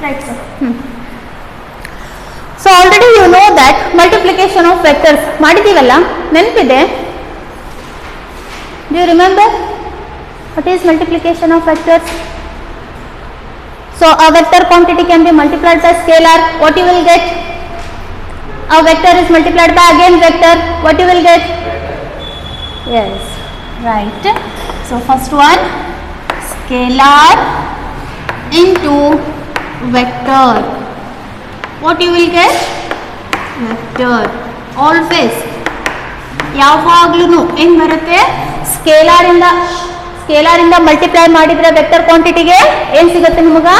Right, sir. So already you know that multiplication of vectors ಮಾಡಿದೀವಲ್ಲ, ನೆನಪಿದೆ? Do you remember what is multiplication of vectors? So a vector quantity can be multiplied by scalar. What you will get? A vector is multiplied by again vector. What you will get? Yes, right. So first one, scalar into vector. What you will get? Vector. Always ಯಾವಾಗ್ಲೂ ಏನು ಬರುತ್ತೆ, ಸ್ಕೇಲಾರಿಂದ multiply ಮಾಡಿದ್ರೆ vector ಕ್ವಾಂಟಿಟಿಗೆ ಏನು ಸಿಗುತ್ತೆ ನಿಮಗೆ?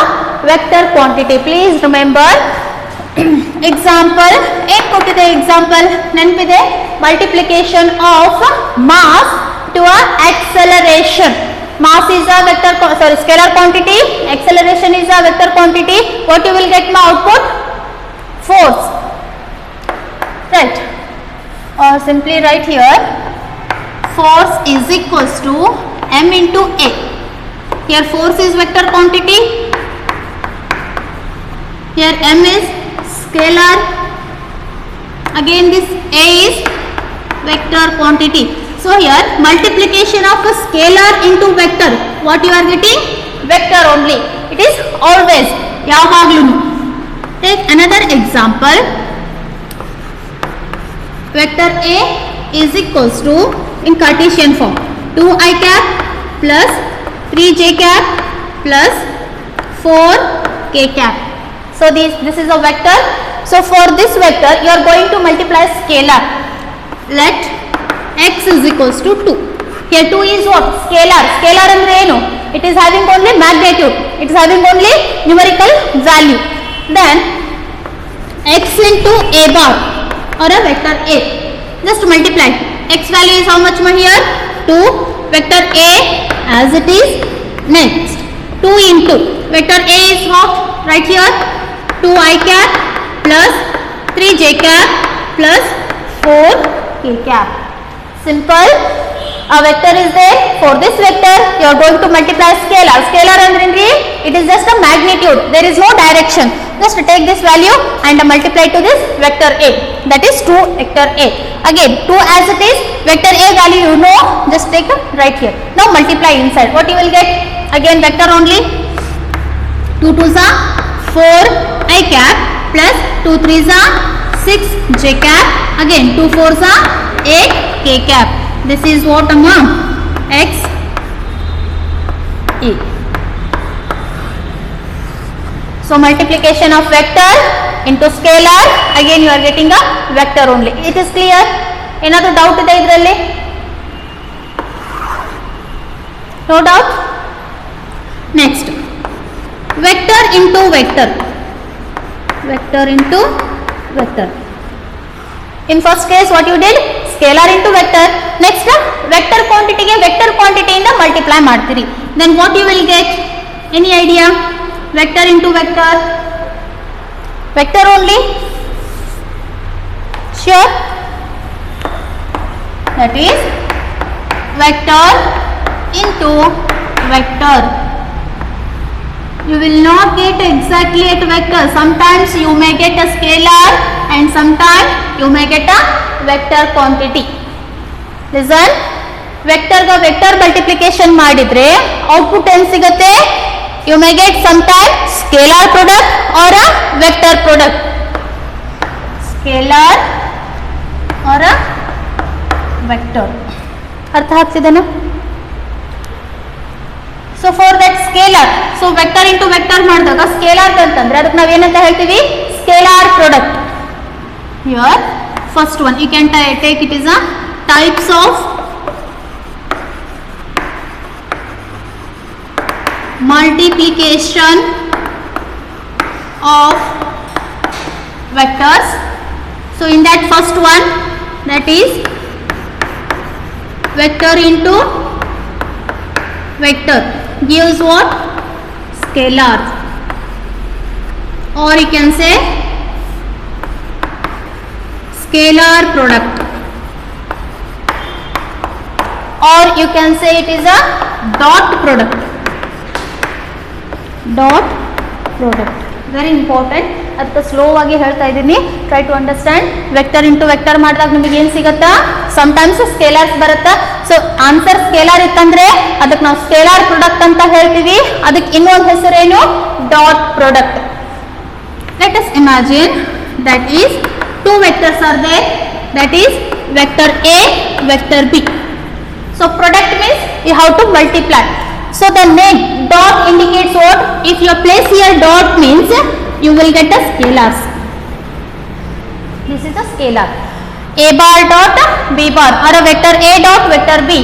Vector quantity. Please remember. Example ಏನು ಕೊಟ್ಟಿದೆ? Example ನೆನಪಿದೆ? Multiplication of mass to a acceleration. Mass is a vector, scalar quantity. Acceleration is a vector quantity. What you will get my output? Force. Right. Or simply write here, force is equals to m into a. Here force is vector quantity. Here m is scalar. Again this a is vector quantity. So here multiplication of a scalar into vector, what you are getting? Vector only. It is always, yavaglunu. Take another example. Vector A is equals to, in Cartesian form, 2i cap plus 3j cap plus 4k cap. So this is a vector. So for this vector you are going to multiply scalar. Let x is equals to 2. Here 2 is what? Scalar. Scalar andre enu? It is having only magnitude. It is having only numerical value. Then x into a bar or a vector a. Just multiply. X value is how much here? 2. Vector a as it is. Next 2 into vector a is what? Right here 2i cap plus 3j cap plus 4k cap. Simple. A vector is there. For this vector you are going to multiply scalar. Scalar andre it is just a magnitude. There is no direction. Just take this value and multiply to this vector a. That is 2 vector a. Again 2 as it is. Vector a value you know. Just take right here. Now multiply inside. What you will get? Again vector only. 2 2s are 4 I cap plus 2 3s are 6 j cap. Again 2 4s are 8 k cap. This is what amount? X a. So multiplication of vector into scalar, again you are getting a vector only. It is clear? Another doubt ide idralli? No doubt? Next, vector into vector. Vector into vector. In first case what you did? Scalar into vector. Next vector quantity ge vector quantity inda multiply ಮಾಡ್ತೀರಿ. Then what you will get? Any idea? Vector into vector. Vector only? Sure? That is vector into vector. You will not get exactly at vector. Sometimes you may get a scalar and sometimes you may get a vector quantity. Listen, vector ga vector multiplication ಮಾಡಿದ್ರೆ output ಏನು ಸಿಗುತ್ತೆ? You may get sometime scalar product or a vector product. Scalar or a vector. ಅರ್ಥ ಆಗ್ತಿದೆನಾ? So for that scalar, so vector into vector ಮಾಡಿದಾಗ scalar ಅಂತಂದ್ರೆ ಅದಕ್ಕೆ ನಾವು ಏನಂತ ಹೇಳ್ತೀವಿ? Scalar product. Here first one you can take it is a types of multiplication of vectors. So in that first one, that is vector into vector gives what? Scalar, or you can say scalar product, or you can say it is a dot product. Dot product. Very important. ಅದಕ್ಕೆ slow ಆಗಿ ಹೇಳ್ತಾ ಇದ್ದೀನಿ, try to understand. Vector into vector ಮಾಡಿದಾಗ ನಿಮಗೆ ಏನು ಸಿಗುತ್ತಾ? Sometimes ಸ್ಕೇಲಾರ್ಸ್ ಬರುತ್ತಾ. So answer scalar ಇತ್ತಂದ್ರೆ ಅದಕ್ಕೆ ನಾವು ಸ್ಕೇಲಾರ್ ಪ್ರಾಡಕ್ಟ್ ಅಂತ ಹೇಳ್ತೀವಿ. ಅದಕ್ಕೆ ಇನ್ನೊಂದು ಹೆಸರೇನು? Dot product. Let us imagine that is two vectors are there, that is vector A, vector B. So product means you have to multiply. So the name dot indicates what? If you place here dot means you will get the scalars. This is a scalar. A bar dot B bar or a vector A dot vector B.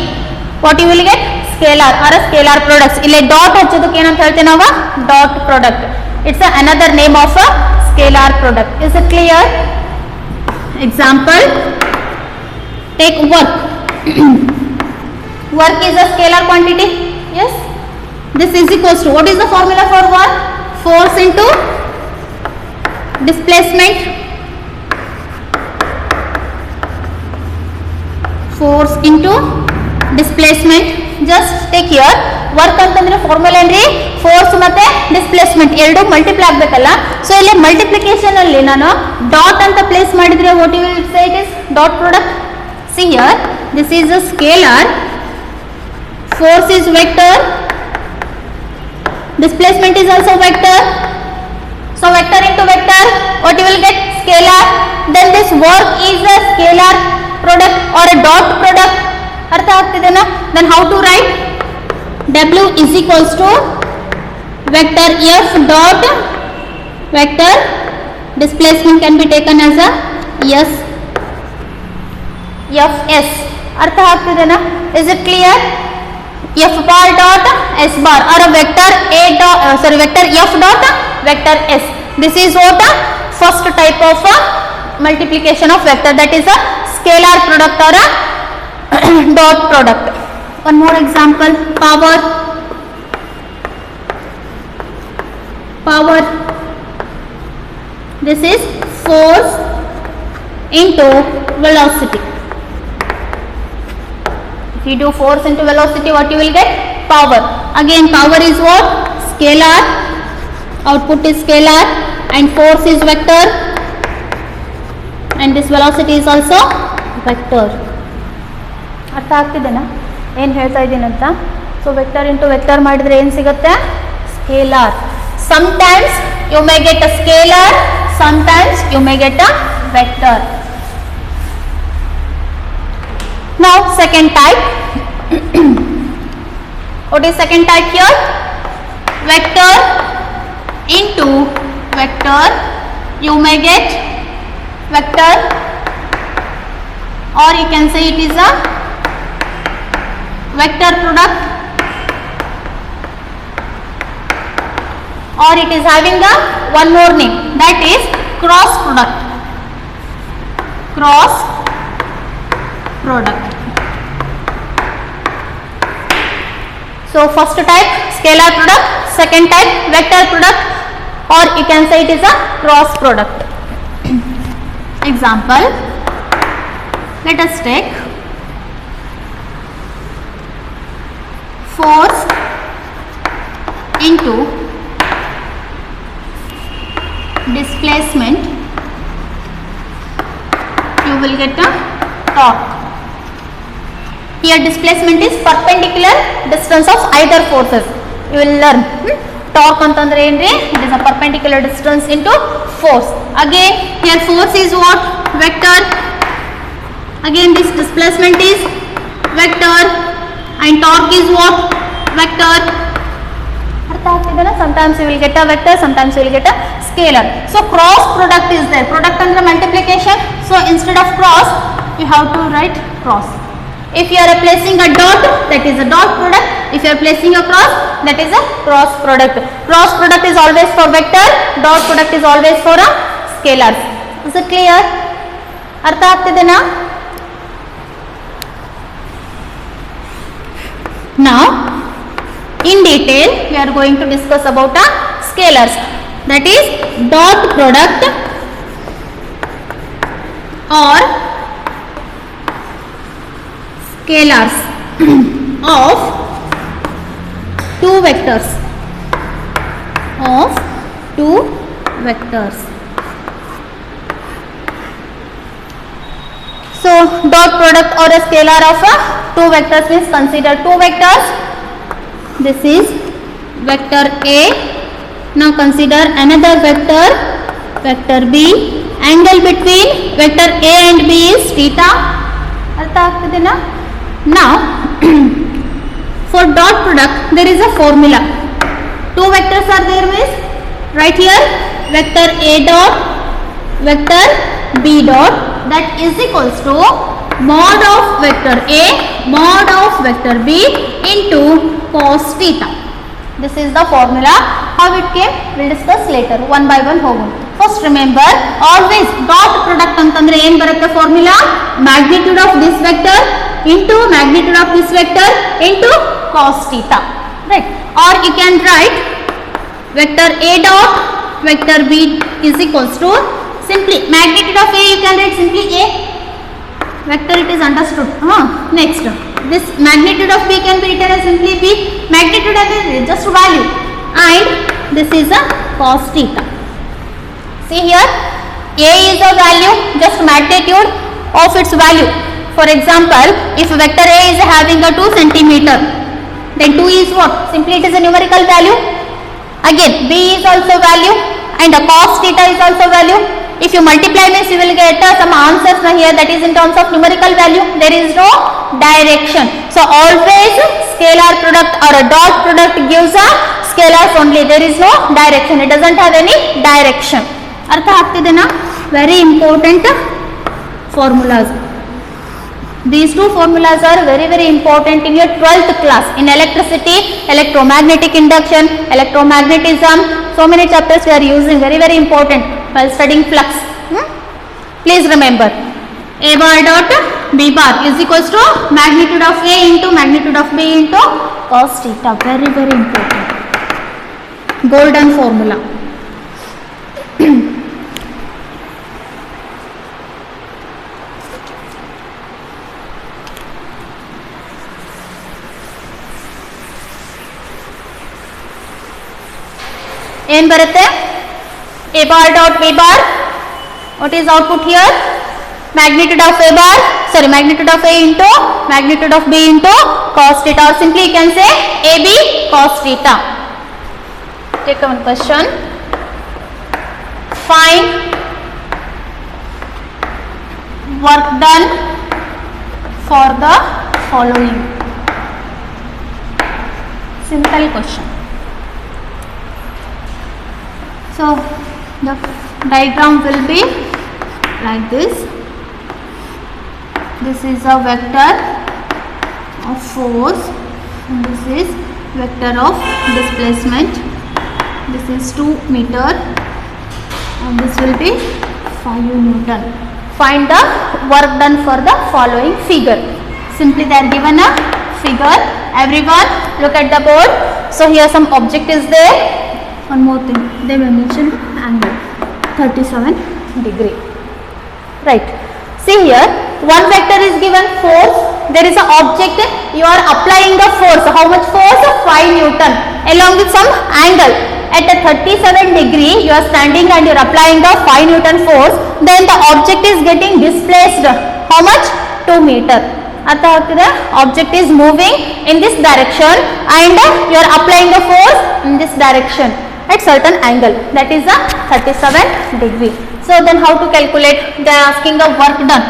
What you will get? Scalar or a scalar products. ಇಲ್ಲಿ dot ಹಚ್ಚೋದಕ್ಕೆ ಏನಂತ ಹೇಳ್ತೀವಿ ನಾವು? Dot product. It's another name of a scalar product. Is it clear? Example, take work. Work is a scalar quantity. Yes. This is equals to, what is the formula for work? Force into displacement. Force into displacement. Just take here. Work ಅಂತಂದ್ರೆ formula ಏನ್ರಿ? Force ಮತ್ತೆ displacement ಎರಡು multiply ಆಗಬೇಕಲ್ಲ. So ಇಲ್ಲಿ multiplication ಅಲ್ಲಿ ನಾನು dot ಅಂತ place ಮಾಡಿದ್ರೆ what you will say it is dot product. See here, this is a scalar, force is vector, displacement is also vector. So vector into vector, what you will get? Scalar. Then this work is a scalar product or a dot product. ಅರ್ಥ ಆಗ್ತಿದೆನಾ? Then how to write? W is equals to vector F dot vector displacement can be taken as a S Fs. ಅರ್ಥ ಆಗ್ತಿದೆನಾ? Is it clear? F bar dot S bar or a vector A dot vector F dot vector S. This is what the first type of multiplication of vector, that is a scalar product or a dot product. One more example, power. Power. This is force into velocity. If you do force into velocity, what you will get? Power. Again, power is what? Scalar. Output is scalar and force is vector and this velocity is also vector. ಅರ್ಥ ಆಗ್ತಿದೆನಾ ಏನು ಹೇಳ್ತಾ ಇದ್ದೀನಿ ಅಂತ? So vector into vector ಮಾಡಿದ್ರೆ ಏನು ಸಿಗುತ್ತೆ? Scalar. Sometimes you may get a scalar, sometimes you may get a vector. Now second type. What is second type here? Vector into vector. You may get vector or you can say it is a vector product or it is having a one more name, that is cross product. Cross product. So first type scalar product, second type vector product or you can say it is a cross product. Example, let us take force into displacement, you will get a torque. Here displacement is perpendicular distance of either forces. You will learn. Torque antandre enre? It is a perpendicular distance into force. Again here force is what? Vector. Again this displacement is vector and torque is what? Vector. Sometimes you will get a vector, sometimes you will get a scalar. So cross product is there. Product under multiplication. So instead of cross, you have to write cross. If you are placing a dot, that is a dot product. If you are placing a cross, that is a cross product. Cross product is always for vector, dot product is always for a scalars. Is it clear? Artha agtidena? Now in detail we are going to discuss about a scalars, that is dot product or scalars of two vectors, of two vectors. So dot product or a scalar of two vectors means consider two vectors. This is vector A. Now consider another vector, vector B. Angle between vector A and B is theta. अर्थ ಆಗ್ತಿದೆ ना? Now for dot product there is a formula. Two vectors are there means right here vector A dot, vector B dot, that is equals to mod of vector A mod of vector B into cos theta. This is the formula. How it came we'll discuss later. One by one ಹೋಗೋಣ. First remember always dot product ಅಂತಂದ್ರೆ ಏನು ಬರುತ್ತೆ formula? Magnitude of this vector into magnitude of this vector into cos theta, right? Or you can write vector A dot vector B is equals to simply magnitude of A you can write simply A vector, it is understood. Next this magnitude of B can be written as simply B, magnitude of is just value, and this is a cos theta. See here A is a value, just magnitude of its value. For example, if vector A is having a 2 centimeter, then 2 is what? Simply it is a numerical value. Again B is also value and the cos theta is also value. If you multiply means you will get some answers here, that is in terms of numerical value. There is no direction. So always scalar product or a dot product gives a scalars only. There is no direction. It doesn't have any direction. अर्थ ಆಗ್ತಿದೆ ना? Very important formulas. These two formulas are very very important in your 12th class in electricity, electromagnetic induction, electromagnetism. So many chapters we are using, very very important while studying flux. Please remember A bar dot B bar is equals to magnitude of A into magnitude of B into cos theta. Very very important. Golden formula. ಏನು ಬರುತ್ತೆ? A bar dot B bar. What is output here? Magnitude of A bar, sorry, magnitude of A into magnitude of B into cos theta, or simply you can say AB cos theta. Take one question. Find work done for the following. Simple question. So the diagram will be like this. This is a vector of force and this is vector of displacement. This is 2 meter and this will be 5 Newton. Find the work done for the following figure. Simply they are given a figure. Everyone look at the board. So here some object is there. One more thing, they will mention angle 37 degree, right? See here one vector is given force, there is an object, you are applying the force. How much force? 5 Newton along with some angle. At a 37 degree you are standing and you are applying the 5 Newton force, then the object is getting displaced. How much? 2 meter. अर्थ ಆಗ್ತಿದೆ? Object is moving in this direction and you are applying the force in this direction at certain angle, that is a 37 degree. So then how to calculate? They are asking the work done.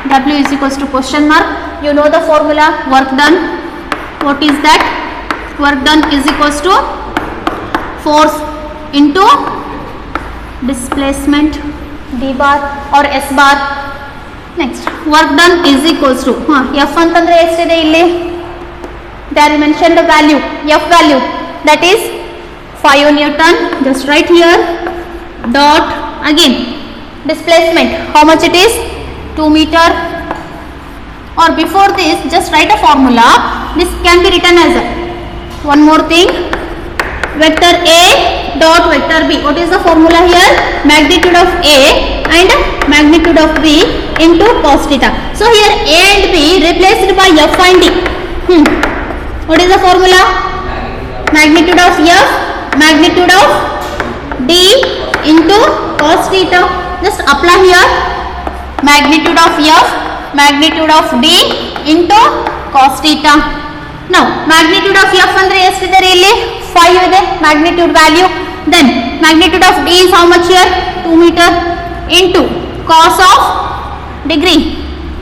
W is equals to question mark. You know the formula, work done. What is that? Work done is equals to force into displacement D bar or S bar. Next work done is equals to F ಅಂತಂದ್ರೆ ಎಷ್ಟಿದೆ ಇಲ್ಲಿ? They are mentioned the value, F value, that is 5 Newton. Just write here dot, again displacement, how much it is? 2 meter. Or before this just write a formula. This can be written as one more thing, vector A dot vector B. What is the formula here? Magnitude of A and magnitude of B into cos theta. So here A and B replaced by F and D. What is the formula? Magnitude of F, magnitude of D into cos theta. Just apply here. Magnitude of F, magnitude of D into cos theta. Now magnitude of F andre estiದೆ ಇಲ್ಲಿ 5 ಇದೆ magnitude value. Then magnitude of D is how much here? 2 meter into cos of degree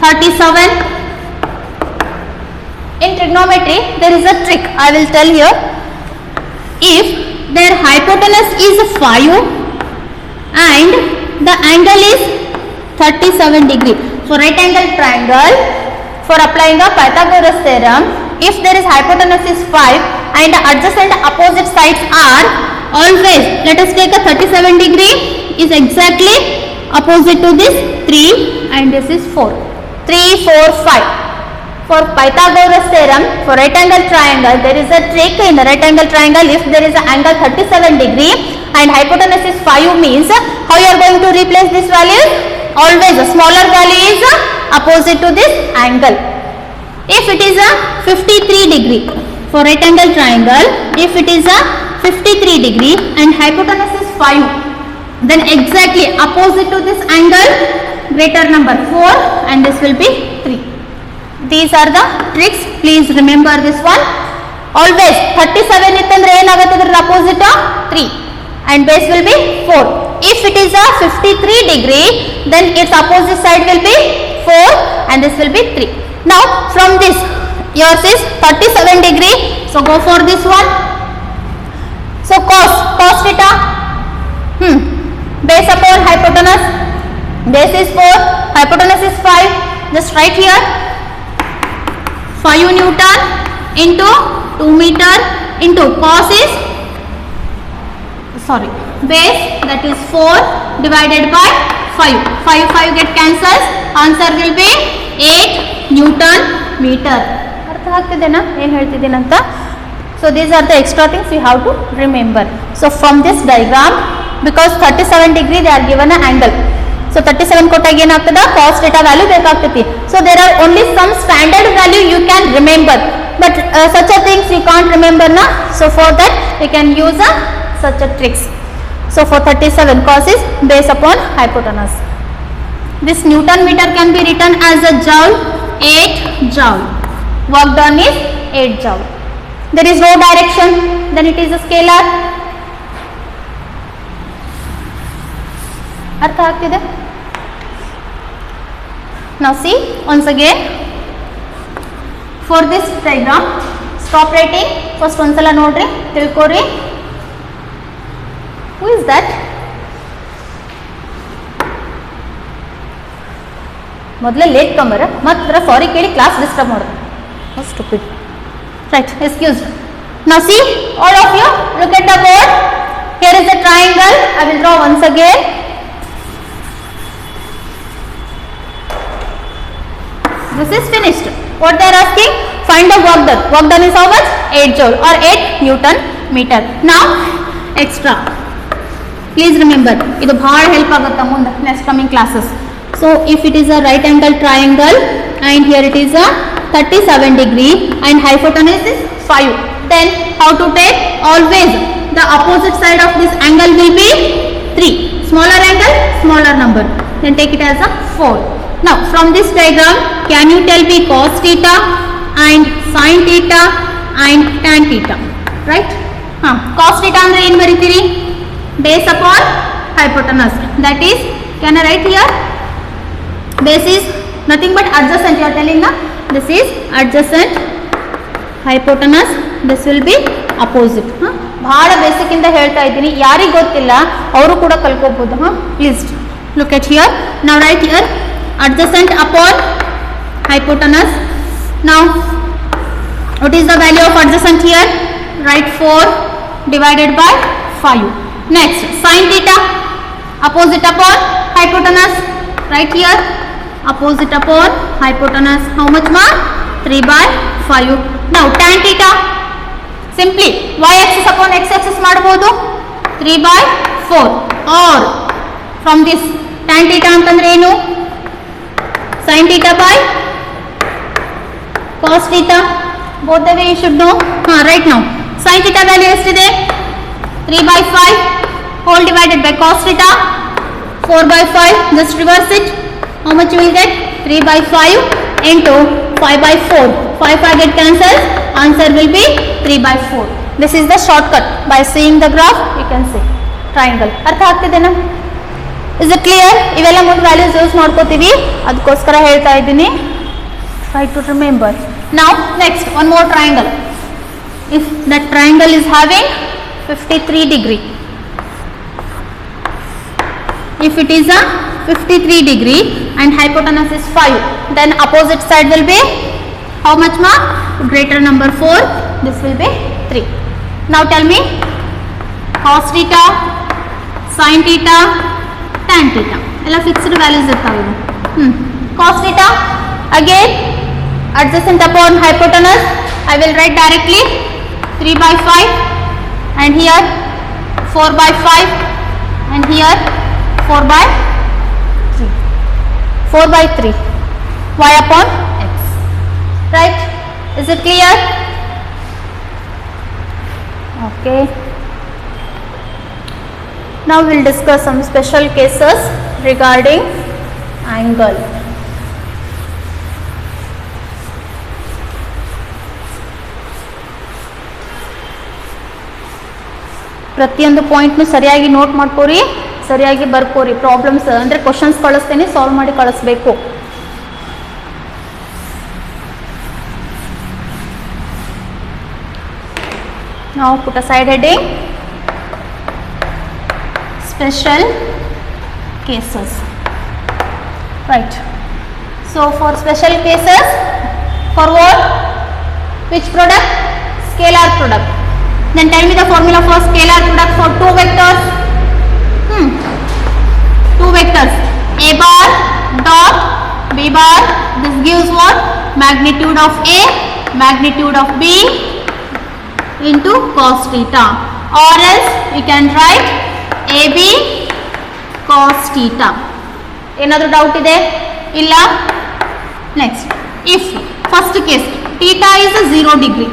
37. In trigonometry there is a trick I will tell here. If their hypotenuse is 5 and the angle is 37 degree. For right angle triangle, for applying a Pythagoras theorem, if there is hypotenuse is 5 and the adjacent opposite sides are always, let us take a 37 degree is exactly opposite to this 3 and this is 4. 3, 4, 5. For Pythagoras theorem, for right angle triangle, there is a trick in the right angle triangle. If there is an angle 37 degree and hypotenuse is 5 means, how you are going to replace this value? Always a smaller value is opposite to this angle. If it is a 53 degree, for right angle triangle, if it is a 53 degree and hypotenuse is 5, then exactly opposite to this angle, greater number 4 and this will be 3. These are the tricks. Please remember this one. Always 37 ಇತ್ತಂದ್ರೆ ಏನಾಗುತ್ತೆ ಇದರ opposite 3 and base will be 4. If it is a 53 degree, then its opposite side will be 4 and this will be 3. Now from this, yours is 37 degree, so go for this one. So cos theta, base upon hypotenuse, base is 4, hypotenuse is 5, just write here 5 Newton into 2 meter into cos is, sorry, base that is 4 divided by 5. 5 get cancels. Answer will be 8 Newton meter. ಅರ್ಥ ಆಗ್ತಿದೆನಾ ಏನು ಹೇಳ್ತಿದ್ದೀನಿ ಅಂತ? So these are the extra things you have to remember. So from this diagram, because 37 degree they are given an angle. So 37 ಕೊಟ್ಟಾಗ ಏನಾಗ್ತದ cos theta value ಬೇಕಾಗ್ತೈತಿ. So there are only some standard value you can remember, but such a things you can't remember na. So for that you can use such a tricks. So for 37 cos is base upon hypotenuse. This Newton meter can be written as a joule, 8 joule. Work done is 8 joule. There is no direction, then it is a scalar. ಅರ್ಥ ಆಗ್ತಿದೆ? Now see once again, for this diagram, stop writing. First ಒಂದ್ಸಲ ನೋಡ್ರಿ, ತಿಳ್ಕೊರಿ. Who is that? ಮೊದಲೇ late ಕಮರ ಮಾತ್ರ ಸಾರಿ ಕೇಳಿ class disturb ಮಾಡೋದು. Stupid. Right, excuse me. Now see, all of you, look at the board. Here is a triangle. I will draw once again. This is finished. What they are asking? Find the work done. Work done is how much? 8 joule or 8 Newton meter. Now, extra. Please remember, ಇದು ಭಾಳ help ಆಗುತ್ತೆ ಮುಂದೆ next coming classes. So, if it is a right angle triangle and here it is a 37 degree and hypotenuse is 5, then how to take? Always the opposite side of this angle will be 3. Smaller angle, smaller number. Then take it as a 4. Now from this diagram, can you tell me cos theta and sin theta and tan theta? Right? Cos theta andre ಏನು ಬರೀತೀರಿ? Base upon hypotenuse. That is, can I write here? Base is nothing but adjacent. You are telling na? This is adjacent hypotenuse. This will be opposite. ಭಾಳ basic ಇಂದ ಹೇಳ್ತಾ ಇದ್ದೀನಿ, ಯಾರಿಗೆ ಗೊತ್ತಿಲ್ಲ ಅವರು ಕೂಡ ಕಲ್ಕೋಬಹುದು. Please look at here. Now write here adjacent upon hypotenuse. Now what is the value of adjacent here? Write 4 divided by 5. Next sin theta, opposite upon hypotenuse. Write here opposite upon hypotenuse. How much ma? 3 by 5. Now tan theta, simply y axis upon x axis ಮಾಡಬಹುದು 3 by 4. Or from this tan theta ಅಂತಂದ್ರೆ ಏನು? sin theta by cos theta. Both the way you should know. Right now sin theta value ಎಷ್ಟಿದೆ? 3 by 5. whole divided by cos theta, 4 by 5, just reverse it. How much you will get? 3 by 5 into 5 by 4. 5 get cancelled, answer will be 3 by 4. This is the shortcut. By seeing the graph, you can see triangle. ಅರ್ಥ ಆಗ್ತಿದೆನಾ? Is it clear? ಇವೆಲ್ಲ ಮುಂದೆ values use ಮಾಡ್ಕೋತೀವಿ, ಅದಕ್ಕೋಸ್ಕರ ಹೇಳ್ತಾ ಇದ್ದೀನಿ. Try to remember. Now next, one more triangle. If that triangle is having 53 degree, if it is a 53 degree and hypotenuse is 5, then opposite side will be how much ma? Greater number 4, this will be 3. Now tell me, cos theta, sin theta, tan theta, all fixed values irtave. Cos theta, again adjacent upon hypotenuse, I will write directly 3 by 5, and here 4 by 5, and here 4 by 3. 4 by 3, y upon x. Right? Is it clear? Okay. Now we will discuss some special cases regarding angle. ಪ್ರತಿಯೊಂದು ಪಾಯಿಂಟ್ನು ಸರಿಯಾಗಿ note ಮಾಡ್ಕೋರಿ, ಸರಿಯಾಗಿ ಬರ್ಕೋರಿ. Problems ಅಂದರೆ questions ಕಳಿಸ್ತೇನೆ, solve ಮಾಡಿ ಕಳಿಸ್ಬೇಕು. Now put a side heading, special cases. Right. So for special cases, for what? Which product? Scalar product. Then tell me the formula for scalar product for two vectors. Two vectors, a bar dot b bar. This gives what? Magnitude of a, magnitude of b into cos theta, or else we can write ab cos theta. Another doubt ide? Illa. Next, if first case theta is a 0 degree,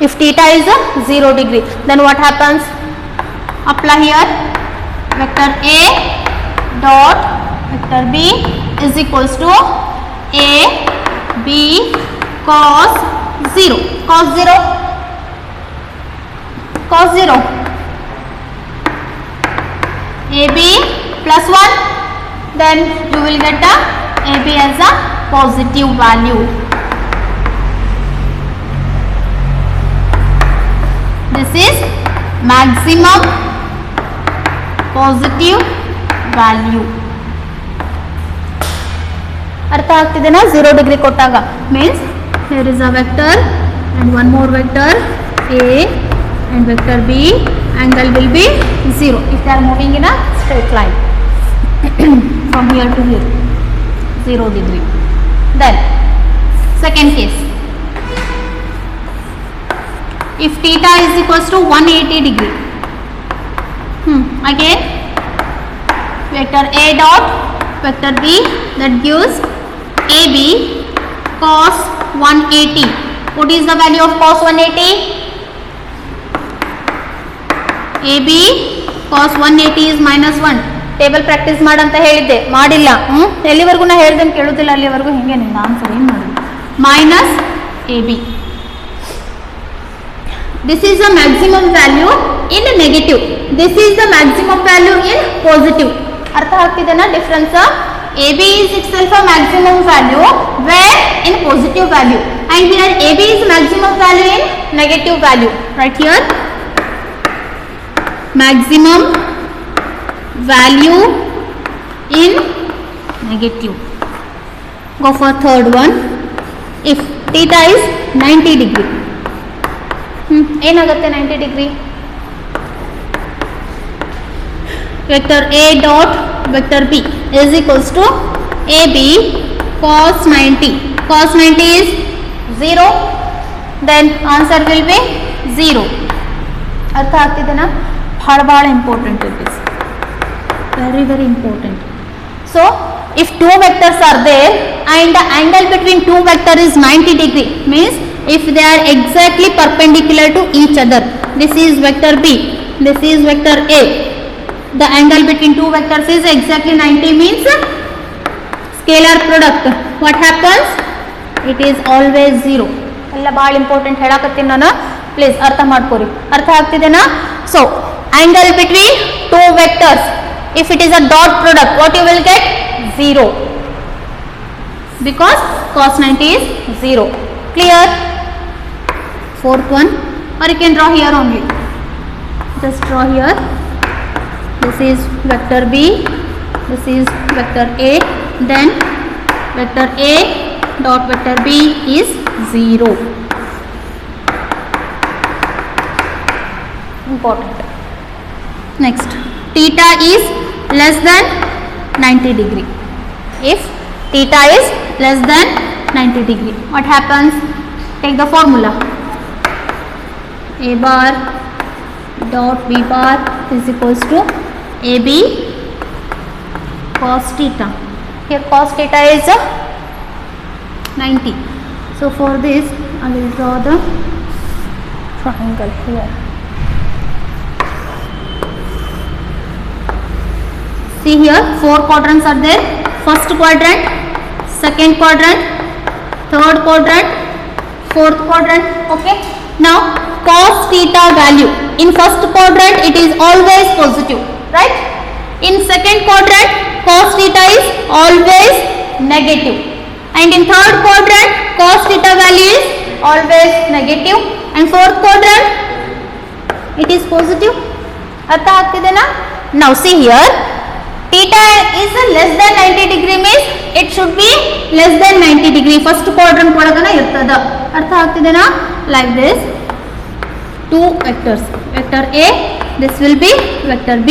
if theta is a 0 degree, then what happens? Apply here vector a dot vector b is equals to a b cos 0. Cos 0, cos 0, ab plus 1, then you will get the ab as a positive value. This is maximum positive value. ಅರ್ಥ ಆಗ್ತಿದೆನಾ? 0 degree ಕೊಟ್ಟಾಗ means here is a vector and one more vector a and vector b, angle will be 0 if they are moving in a straight line from here to here, 0 degree. Then second case, if theta is equals to 180 degree, again vector a dot vector b, that gives ab cos 180. What is the value of cos 180? ab cos 180 is minus 1. Table practice ಮಾಡಂತ ಹೇಳಿದ್ದೆ, ಮಾಡಿಲ್ಲ. ಎಲ್ಲಿವರೆಗೂ ನಾ ಹೇಳ್ದಂಗೆ ಕೇಳುತ್ತಿಲ್ಲ, ಅಲ್ಲಿವರೆಗೂ ಹಿಂಗೆ ನಿನ್ನ ಆನ್ಸರ್ ಏನು ಮಾಡೋದು? Minus A B. This is the maximum value in negative. This is the maximum value in positive. ಅರ್ಥ ಆಗ್ತಿದೆನಾ difference? AB is itself a maximum value where in positive value, and here AB is maximum value in negative value. Right here, maximum value in negative. Go for third one. If theta is 90 degree, ಏನಾಗುತ್ತೆ 90 degree? Vector a dot vector b is equals to ab cos 90. Cos 90 is 0, then answer will be 0. ಅರ್ಥ ಆಗ್ತಿದೆನಾ? ಭಾಳ important it is, very important. So if two vectors are there and the angle between two vector is 90 degree, means if they are exactly perpendicular to each other, this is vector b, this is vector A. The angle between two vectors is exactly 90 means scalar product. What happens? It is always 0. ಎಲ್ಲ ಭಾಳ important ಹೇಳಕತ್ತೀನಿ ನಾನು, please ಅರ್ಥ ಮಾಡ್ಕೊರಿ. ಅರ್ಥ ಆಗ್ತಿದೆನಾ? So angle between two vectors, if it is a dot product, what you will get? 0, because cos 90 is 0. Clear? Fourth one, or you can draw here only. Just draw here. This is vector B, this is vector A, then vector A dot vector B is 0. Important. Next, theta is less than 90 degree. If theta is less than 90 degree, what happens? Take the formula. A bar dot B bar is equals to AB cos theta. Here cos theta is 90. So for this I will draw the triangle here. See here, 4 quadrants are there. First quadrant, second quadrant, third quadrant, fourth quadrant. Okay. Now cos theta value in first quadrant it is always positive, right? In second quadrant cos theta is always negative, and in third quadrant cos theta value is always negative, and fourth quadrant it is positive. Artha agtidena? Now see here, theta is less than 90 degree means it should be less than 90 degree. First quadrant ಒಳಗನ ಇರ್ತದ. ಅರ್ಥ ಆಗ್ತಿದೆನಾ? Like this, two vectors, vector A, this will be vector B,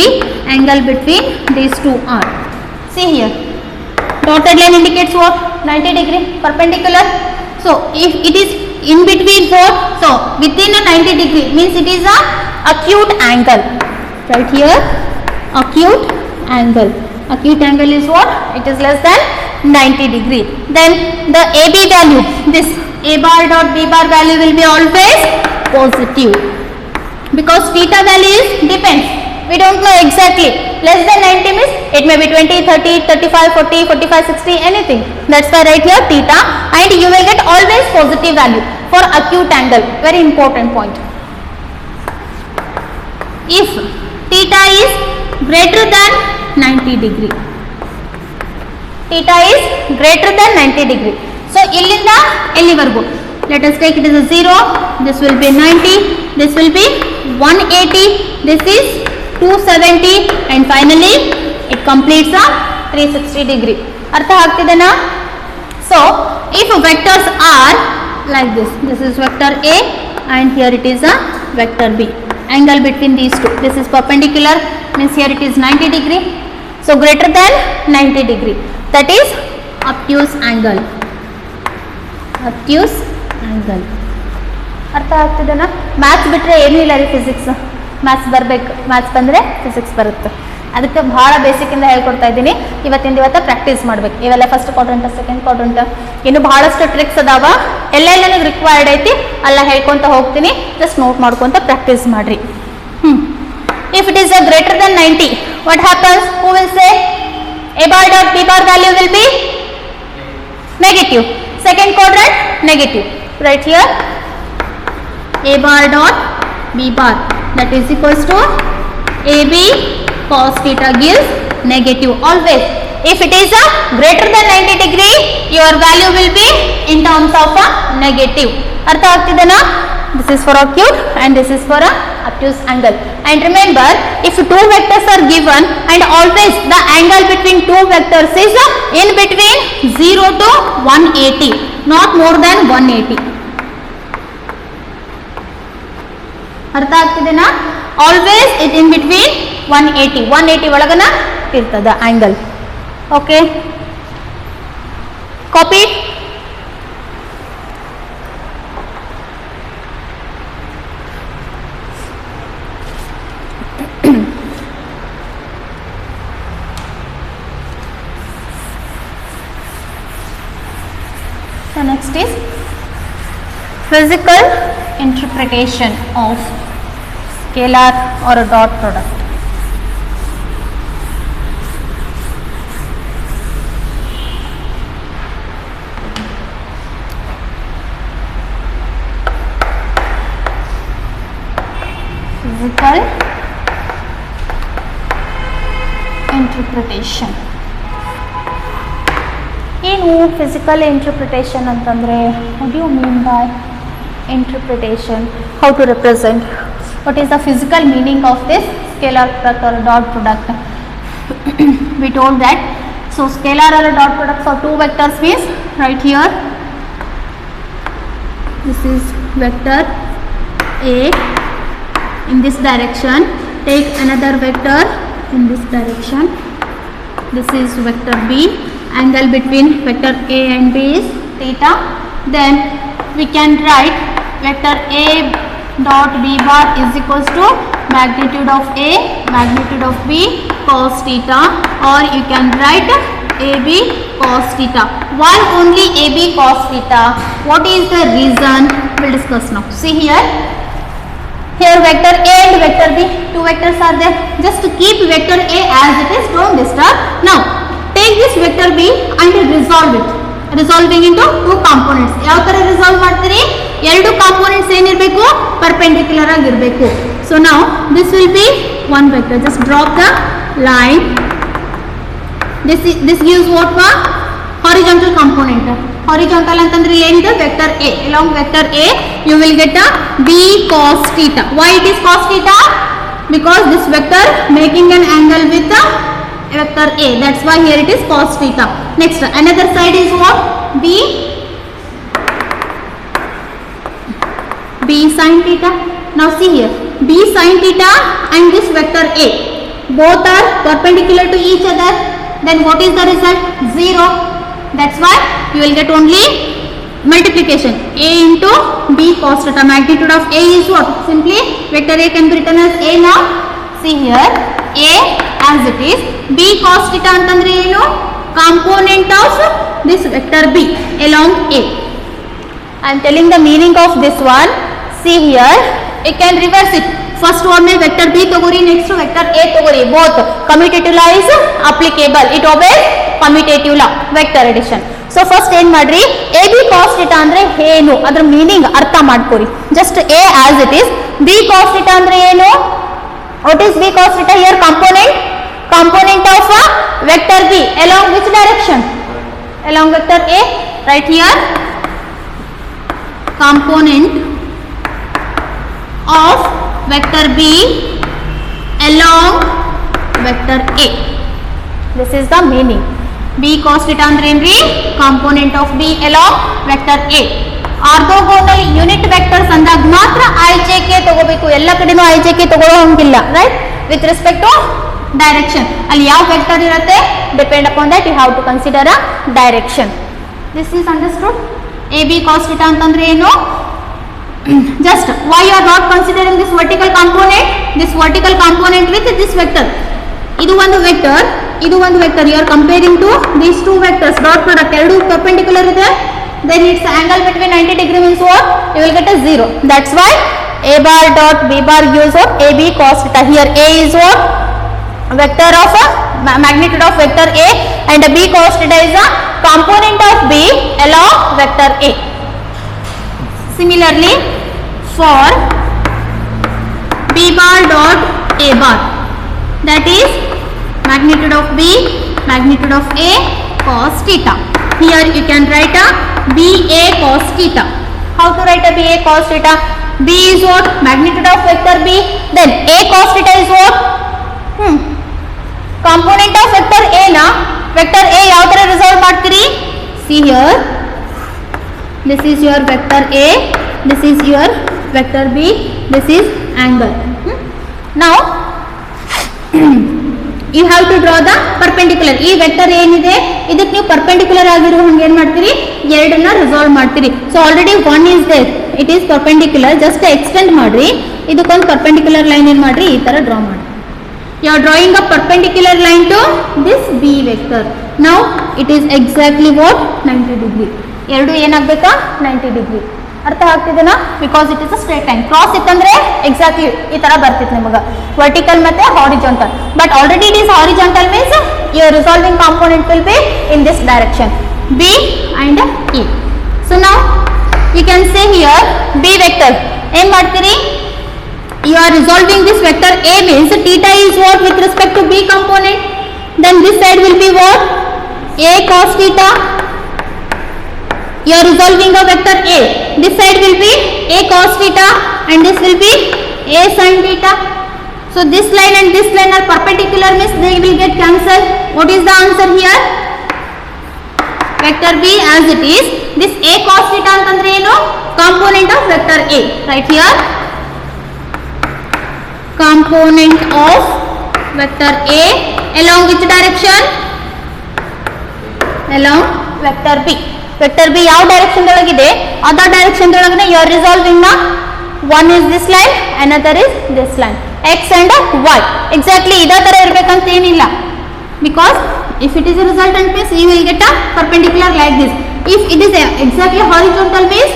angle between these two are, see here, dotted line indicates what? 90 degree, perpendicular. So if it is in between both, so within a 90 degree means it is a acute angle. Right here, acute angle. Acute angle is what? It is less than 90 degree. Then the AB value, this A bar dot B bar value will be always positive, because theta value is depends. We don't know exactly. Less than 90 means it may be 20, 30, 35, 40, 45, 60, anything. That's why right here theta, and you will get always positive value for acute angle. Very important point. If theta is greater than 90 degree, theta is greater than 90 degree. So illinda ellivargu, let us take it as a 0, this will be 90, this will be 180, this is 270, and finally it completes a 360 degree. Artha agtidena? So if vectors are like this, this is vector A and here it is a vector B, angle between these two, this is perpendicular means here it is 90 degree, so greater than 90 degree, that is obtuse angle. Obtuse angle. ಅರ್ಥ ಆಗ್ತಿದೆನಾ? Maths ಬಿಟ್ಟರೆ ಏನೂ ಇಲ್ಲ ರೀ, physics. Maths ಬರಬೇಕು, maths ಬಂದರೆ physics ಬರುತ್ತೆ. ಅದಕ್ಕೆ ಭಾಳ ಬೇಸಿಕ್ಕಿಂದ ಹೇಳ್ಕೊಡ್ತಾ ಇದ್ದೀನಿ. ಇವತ್ತು ಪ್ರಾಕ್ಟೀಸ್ ಮಾಡಬೇಕು. ಇವೆಲ್ಲ ಫಸ್ಟ್ ಕ್ವಾಡ್ರಂಟ್, ಸೆಕೆಂಡ್ ಕ್ವಾಡ್ರಂಟ್, ಇನ್ನು ಭಾಳಷ್ಟು ಟ್ರಿಕ್ಸ್ ಅದಾವ. ಎಲ್ಲೆಲ್ಲ ರಿಕ್ವೈರ್ಡ್ ಐತಿ ಅಲ್ಲ ಹೇಳ್ಕೊತ ಹೋಗ್ತೀನಿ, ಜಸ್ಟ್ ನೋಟ್ ಮಾಡ್ಕೊತ ಪ್ರಾಕ್ಟೀಸ್ ಮಾಡಿರಿ. If it is a greater than 90, what happens? Who will say? A bar dot B bar value will be negative. Second quadrant negative. Right here, A bar dot B bar, that is equals to AB cos theta gives negative always. If it is a greater than 90 degree, your value will be in terms of a negative. Artha agtidena? This is for acute and this is for a obtuse angle. And remember, if two vectors are given and always the angle between two vectors is in between 0 to 180, not more than 180. ಅರ್ಥ ಆಗ್ತಿದೆನಾ? Always it in between 180 ಒಳಗನ ಇರ್ತದ angle. Okay, copy. So next is physical interpretation of scalar or a dot product. Physical interpretation. ಏನು physical interpretation ಅಂತಂದರೆ what you mean by interpretation? How to represent? What is the physical meaning of this scalar product or dot product? We told that. So scalar or dot product for two vectors means right here. This is vector A in this direction. Take another vector in this direction. This is vector B. Angle between vector A and B is theta. Then we can write vector A dot B bar is equals to magnitude of A, magnitude of B cos theta, or you can write AB cos theta. Why only AB cos theta? What is the reason? We'll discuss now. See here. Here vector A and vector B, two vectors are there. Just keep vector A as it is, don't disturb. Now take this vector B and resolve it. Resolving into two components. ಯಾವ ತರ resolve ಮಾಡ್ತೀರಿ? ಎರಡು components ಏನಿರಬೇಕು? Perpendicular ಆಗಿರಬೇಕು. So now this will be one vector. Just drop the line. This gives what? Horizontal component. Horizontal ಅಂತಂದ್ರೆ ಏನಿದೆ? Vector A. Along vector A you will get a B cos theta. Why it is cos theta? Because this vector making an angle with the vector A. That's why here it is cos theta. Next another side is what? B sin theta. Now see here, B sin theta and this vector A both are perpendicular to each other. Then what is the result? 0. That's why you will get only multiplication. A into B cos theta. Magnitude of A is what? Simply vector A can be written as A now. See here, A as it is. B cos theta antandre eno? Component of this vector B along A. I am telling the meaning of this one. See here, you can reverse it. First one में vector B तगोरी, next vector A तगोरी. Both commutative law is applicable. It obeys commutative law. Vector addition. So first ಏನ್ ಮಾಡ್ರಿ? AB cos theta ಅಂದ್ರೆ ಏನು? ಅದರ meaning ಅರ್ಥ ಮಾಡ್ಕೊರಿ. Just A as it is. B cos theta ಅಂದ್ರೆ ಏನು? What is B cos theta? Here component of vector B along which direction? Along vector A. Right here, component of vector B along vector A. This is the meaning. B cos theta ಅಂದ್ರೆ ಏನ್ರಿ? Component of B along vector A. Orthogonal unit vectors ಅಂದಾಗ ಮಾತ್ರ IJK ತಗೋಬೇಕು. ಎಲ್ಲ ಕಡೆನೂ IJK ತಗೊಳ್ಳೋ ಹಂಗಿಲ್ಲ, right? With respect to direction ಅಲ್ಲಿ ಯಾವ ವೆಕ್ಟರ್ ಇರುತ್ತೆ, depend upon that you have to consider a direction. This is understood. AB cos theta ಅಂತಂದ್ರೆ ಏನು? Just why you are not considering this vertical component? This vertical component with this vector. ಇದು ಒಂದು vector, ಇದು ಒಂದು vector. You are comparing to these two vectors. Dot product ಎರಡು perpendicular ಇದೆ. Then its angle between 90 degree means what? You will get a 0. That's why A bar dot B bar gives what? AB cos theta. Here A is what? Vector of a magnitude of vector A, and B cos theta is a component of B along vector A. Similarly, for B bar dot A bar, that is magnitude of B, magnitude of A cos theta. Here you can write a BA cos theta. How to write a BA cos theta? B is what? Magnitude of vector B. Then A cos theta is what? Component of vector A na. Vector A ಯಾವ ತರ resolve ಮಾಡ್ತೀರಿ? See here. This is your vector A. This is your vector B. This is angle. Now you have to draw the perpendicular. ಈ vector ಏನಿದೆ ಇದಕ್ಕೆ ನೀವು perpendicular ಆಗಿರೋ ಹಂಗೆ ಏನು ಮಾಡ್ತೀರಿ? ಎರಡನ್ನ ರಿಸಾಲ್ವ್ ಮಾಡ್ತೀರಿ. So already one is there, it is perpendicular. Just extend ಮಾಡ್ರಿ, ಇದಕ್ಕೊಂದು ಪರ್ಪೆಂಡಿಕ್ಯುಲರ್ ಲೈನ್ ಏನು ಮಾಡ್ರಿ? ಈ ತರ ಡ್ರಾ ಮಾಡಿ. You are drawing a perpendicular line to this B vector. Now it is exactly what? 90 degree. ಎರಡು ಏನಾಗಬೇಕಾ? 90 degree. ಅರ್ಥ ಆಗ್ತಿದೆನಾ? Because it is a straight line. Cross ಇತ್ತಂದ್ರೆ ಎಕ್ಸಾಕ್ಟ್ಲಿ ಈ ತರ ಬರ್ತಿತ್ತು ನಿಮಗೆ ವರ್ಟಿಕಲ್ ಮತ್ತೆ horizontal. But already it is horizontal means your resolving component will be in this direction B and E. So now you can say here B vector ಏನ್ ಮಾಡ್ತೀರಿ? You are resolving this vector A means theta is what with respect to B component. Then this side will be what? A cos theta. You are resolving a vector A. This side will be A cos theta and this will be A sin theta. So this line and this line are perpendicular means they will get cancelled. What is the answer here? Vector B as it is. This A cos theta antandre eno? Component of vector A. Right here. Component of vector A along which direction? Along vector B. Vector B ಯಾವ direction ದೊಳಗಿದೆ? Other direction ದೊಳಗನೆ you are resolving na. One is this line, another is this line. X and Y. Exactly ಇದೇ ತರ ಇರಬೇಕಂತ ಏನಿಲ್ಲ. Because if it is a resultant means you will get a perpendicular like this. If it is exactly horizontal means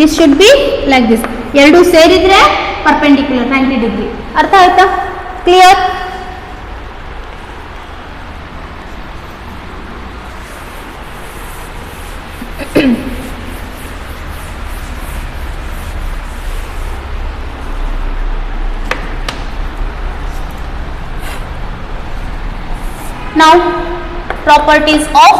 this should be like this. ಎರಡು ಸೇರಿದ್ರೆ perpendicular 90 degree. ಅರ್ಥ ಆಯ್ತಾ? Clear? Now properties of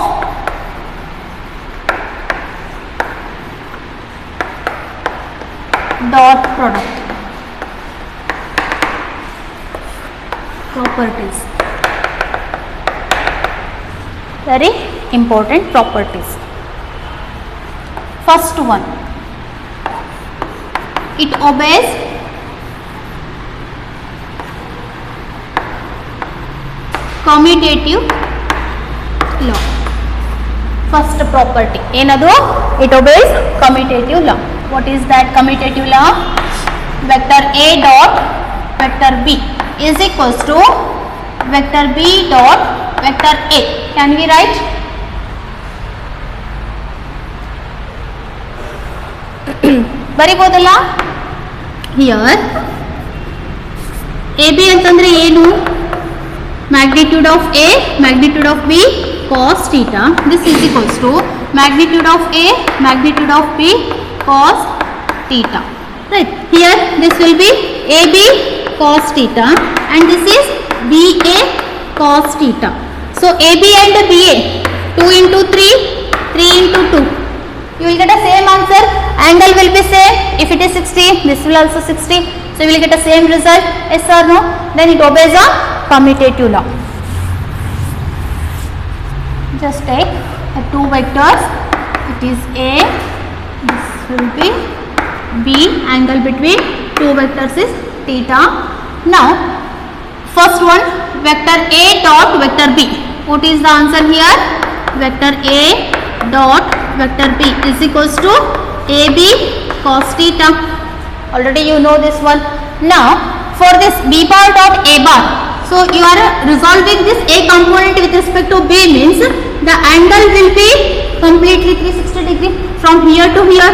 dot product. Properties, very important properties. First one, it obeys commutative law. First property ಏನದು? It obeys commutative law. What is that commutative law? Vector A dot vector B is equals to vector B dot vector A. Can we write? ಬರಿಬೋದಲ್ಲ? Here AB ಅಂತಂದ್ರೆ ಏನು? Magnitude of A, magnitude of B cos theta. This is equals to magnitude of A, magnitude of B cos theta. Right? Here this will be AB cos theta and this is BA cos theta. So AB and BA 2 into 3, 3 into 2. You will get a same answer. Angle will be same. If it is 60, this will also 60. So you will get a same result. Yes or no? Then it obeys a commutative law. Just take the two vectors. It is A. This will be B. Angle between two vectors is theta. Now first one, vector A dot vector B. What is the answer here? Vector A dot vector B is equals to AB cos theta. Already you know this one. Now for this B bar dot A bar, so you are resolving this A component with respect to B means the angle will be completely 360 degree from here to here.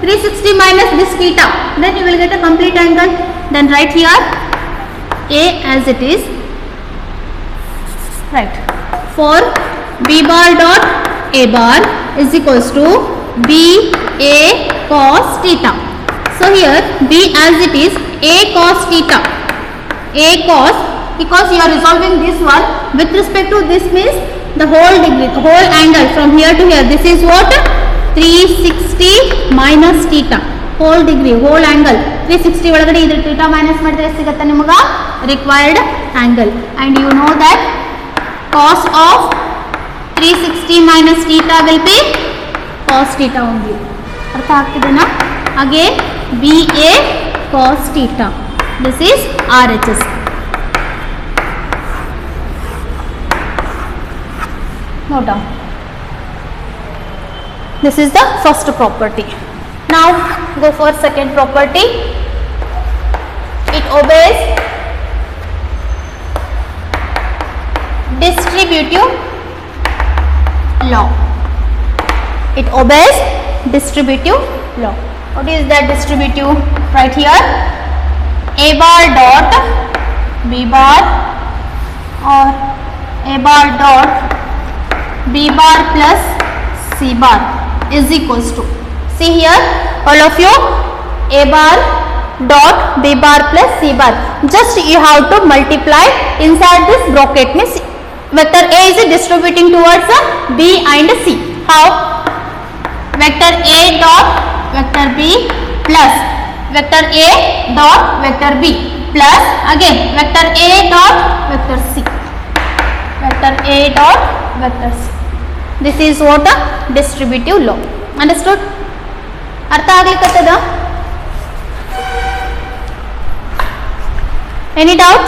360 minus this theta, then you will get a complete angle. Then write here A as it is. Right. For B bar dot A bar is equals to B A cos theta. So here B as it is A cos theta. A cos, because you are resolving this one with respect to this means the whole degree, the whole angle from here to here. This is what? 360 minus theta. Whole degree, whole angle. 360 ಒಳಗಡೆ ಇದ್ರ theta minus ಮಾಡಿದ್ರೆ ಸಿಗುತ್ತೆ ನಿಮಗೆ required angle. And you know that cos of 360 minus theta will be cos theta only. ಅರ್ಥ ಆಗ್ತಿದೆನಾ? Again BA cos theta. This is RHS. Note down. This is the first property. Now go for second property. It obeys distributive law. It obeys distributive law. What is that distributive? Right here, a bar dot b bar or a bar dot b bar plus c bar is equals to, see here all of you, a bar dot b bar plus c bar, just you have to multiply inside this bracket, means vector A is distributing towards B and C. How? Vector A dot vector B plus vector A dot vector B plus again vector A dot vector C, vector A dot vector C. This is what a distributive law. Understood? ಅರ್ಥ ಆಗ್ಲಿಕ್ಕತ್ತದ? Any doubt?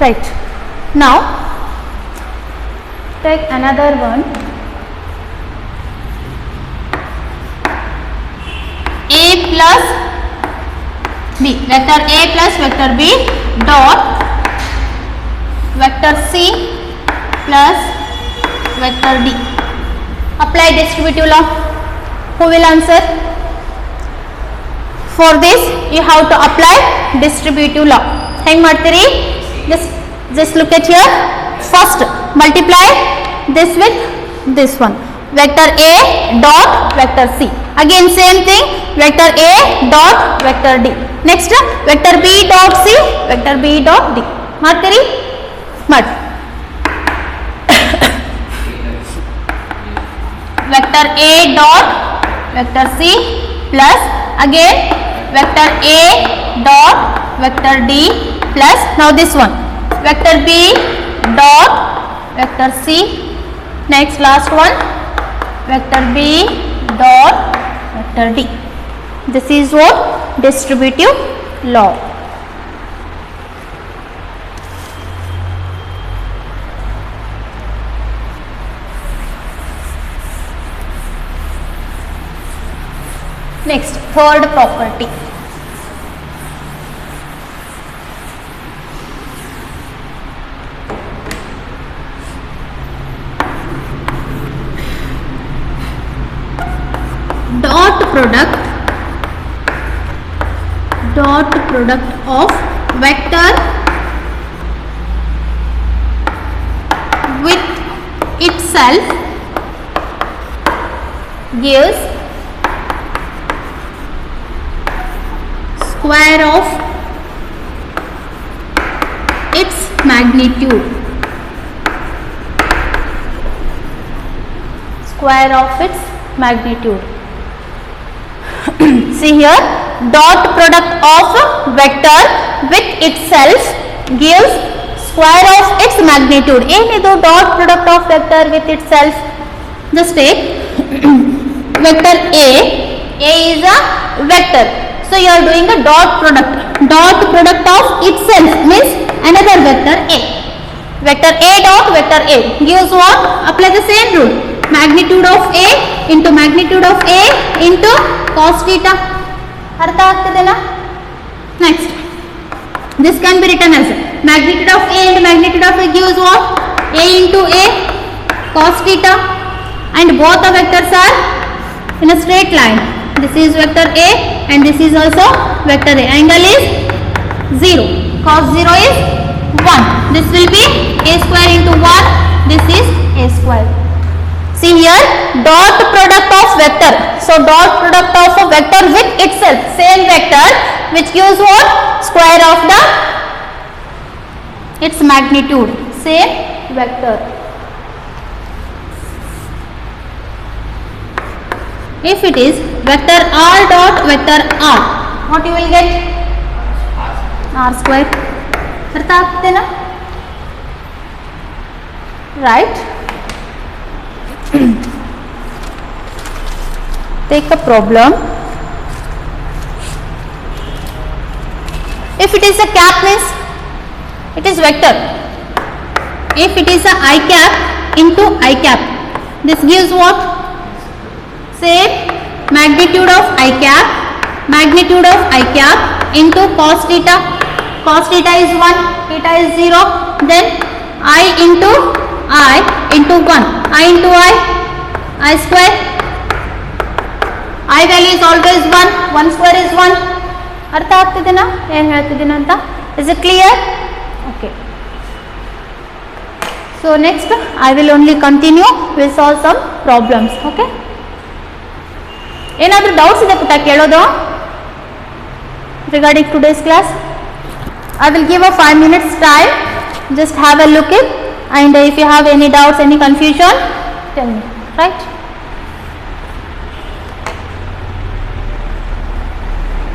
Right. Now take another one. A plus B, vector A plus vector B dot vector C plus vector D. Apply distributive law. Who will answer? For this you have to apply distributive law. Hang ಮಾಡ್ತೀರಿ? Just look at here. First multiply this with this one. Vector A dot vector C. Again same thing. Vector A dot vector D. Next vector B dot C. Vector B dot D. ಮಾಡ್ತೀರಿ? ಮಾಡಿ. Vector A dot vector C plus again vector A dot vector D plus now this one vector B dot vector C, next last one vector B dot vector D. This is what distributive law. Next, third property. Dot product of vector with itself gives square of its magnitude. Square of its magnitude. See here, dot product of vector with itself gives square of its magnitude. Enidu dot product of vector with itself? Just take vector A. A is a vector. So you are doing a dot product. Dot product of itself means another vector A. Vector A dot vector A gives what? Apply the same rule. Magnitude of A into magnitude of A into cos theta. ಅರ್ಥ ಆಗ್ತದಲ್ಲ? Next, this can be written as magnitude of A and magnitude of A gives what? A into A cos theta, and both the vectors are in a straight line. This is vector A and this is also vector A. Angle is 0. Cos 0 is 1. This will be A square into 1. This is A square. See here, dot product of vector. So dot product of a vector with itself, same vector, which gives what? Square of the its magnitude. Same vector. If it is vector R dot vector R, what you will get? R square. ಅರ್ಥ ಆಗ್ತೇನಾ? Right? Take a problem. If it is a cap means it is vector. If it is a I cap into I cap, this gives what? Same magnitude of I cap, magnitude of I cap into cos theta. Cos theta is 1, theta is 0. Then I into I into 1. I into I square. I value is always 1. 1 square is 1. ಅರ್ಥ ಆಗ್ತಿದೆನಾ ಏನು ಹೇಳ್ತಿದ್ದೀನಿ ಅಂತ? Is it clear? Okay. So next I will only continue. We'll solve some problems. Okay. ಏನಾದರೂ doubts ಇದೆ ಪುಟ್ಟ ಕೇಳೋದು regarding today's class? I will give a 5 minutes time. Just have a look in, and if you have any doubts, any confusion, tell me. Right?